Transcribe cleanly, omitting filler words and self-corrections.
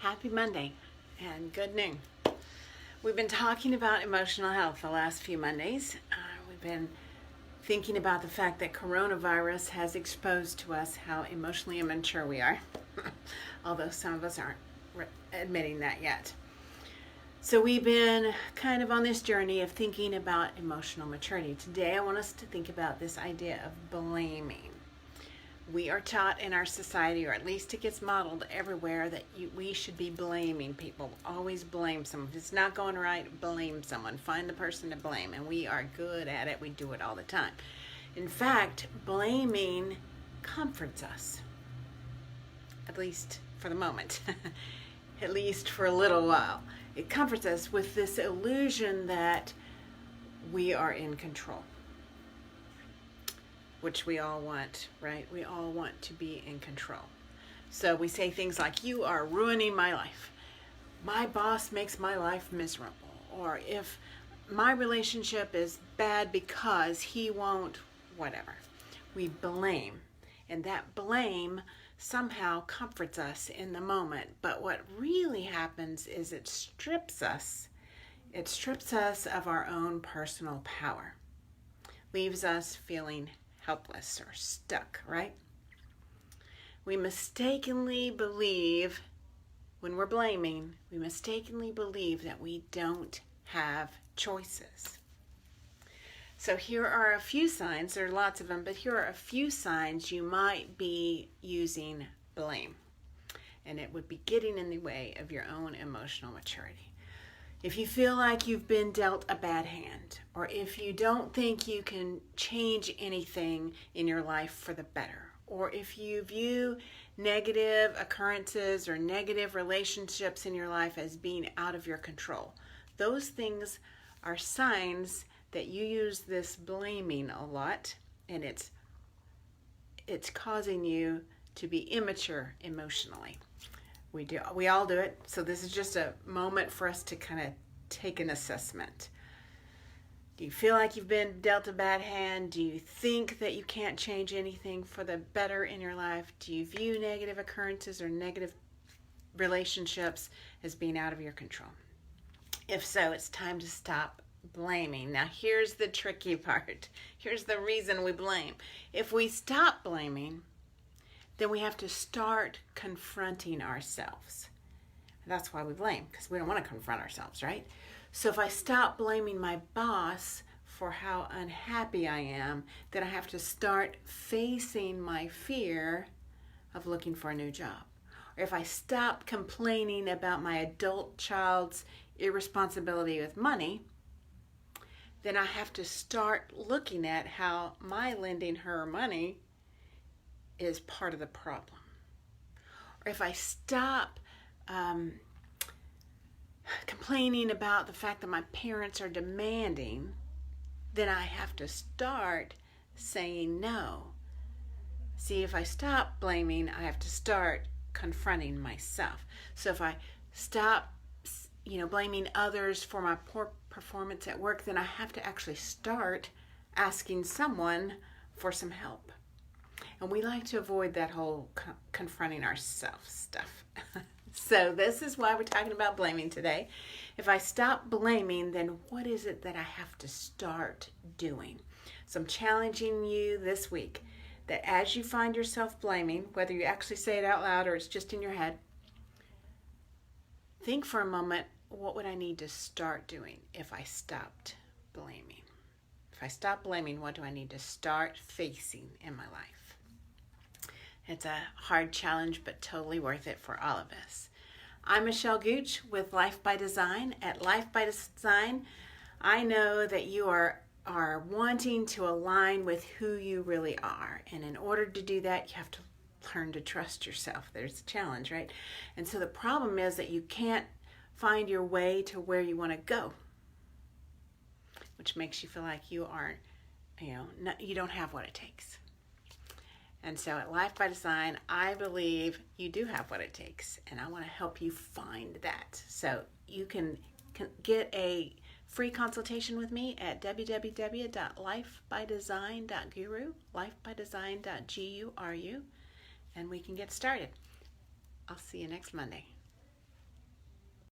Happy Monday and good noon. We've been talking about emotional health the last few Mondays. We've been thinking about the fact that coronavirus has exposed to us how emotionally immature we are, although some of us aren't admitting that yet. So we've been kind of on this journey of thinking about emotional maturity. Today I want us to think about this idea of blaming. We are taught in our society, or at least it gets modeled everywhere, that we should be blaming people. Always blame someone. If it's not going right, blame someone. Find the person to blame. And we are good at it. We do it all the time. In fact, blaming comforts us. At least for the moment. At least for a little while. It comforts us with this illusion that we are in control. Which we all want, right? We all want to be in control. So we say things like, you are ruining my life. My boss makes my life miserable. Or if my relationship is bad because he won't, whatever. We blame. And that blame somehow comforts us in the moment. But what really happens is it strips us. It strips us of our own personal power. Leaves us feeling helpless or stuck, right? We mistakenly believe, when we're blaming, we mistakenly believe that we don't have choices. So here are a few signs, there are lots of them, but here are a few signs you might be using blame. And it would be getting in the way of your own emotional maturity. If you feel like you've been dealt a bad hand, or if you don't think you can change anything in your life for the better, or if you view negative occurrences or negative relationships in your life as being out of your control, those things are signs that you use this blaming a lot, and it's causing you to be immature emotionally. We all do it. So this is just a moment for us to kind of take an assessment. Do you feel like you've been dealt a bad hand? Do you think that you can't change anything for the better in your life? Do you view negative occurrences or negative relationships as being out of your control? If so, it's time to stop blaming. Now here's the tricky part. Here's the reason we blame. If we stop blaming, then we have to start confronting ourselves. That's why we blame, because we don't want to confront ourselves, right? So if I stop blaming my boss for how unhappy I am, then I have to start facing my fear of looking for a new job. Or if I stop complaining about my adult child's irresponsibility with money, then I have to start looking at how my lending her money is part of the problem. Or if I stop complaining about the fact that my parents are demanding, then I have to start saying no. See, if I stop blaming, I have to start confronting myself. So if I stop, blaming others for my poor performance at work, then I have to actually start asking someone for some help. And we like to avoid that whole confronting ourselves stuff. So this is why we're talking about blaming today. If I stop blaming, then what is it that I have to start doing? So I'm challenging you this week that as you find yourself blaming, whether you actually say it out loud or it's just in your head, think for a moment, what would I need to start doing if I stopped blaming? If I stop blaming, what do I need to start facing in my life? It's a hard challenge, but totally worth it for all of us. I'm Michelle Gooch with Life by Design. At Life by Design, I know that you are wanting to align with who you really are. And in order to do that, you have to learn to trust yourself. There's a challenge, right? And so the problem is that you can't find your way to where you want to go, which makes you feel like you aren't, you don't have what it takes. And so at Life by Design, I believe you do have what it takes, and I want to help you find that. So you can get a free consultation with me at www.lifebydesign.guru, lifebydesign.guru, and we can get started. I'll see you next Monday.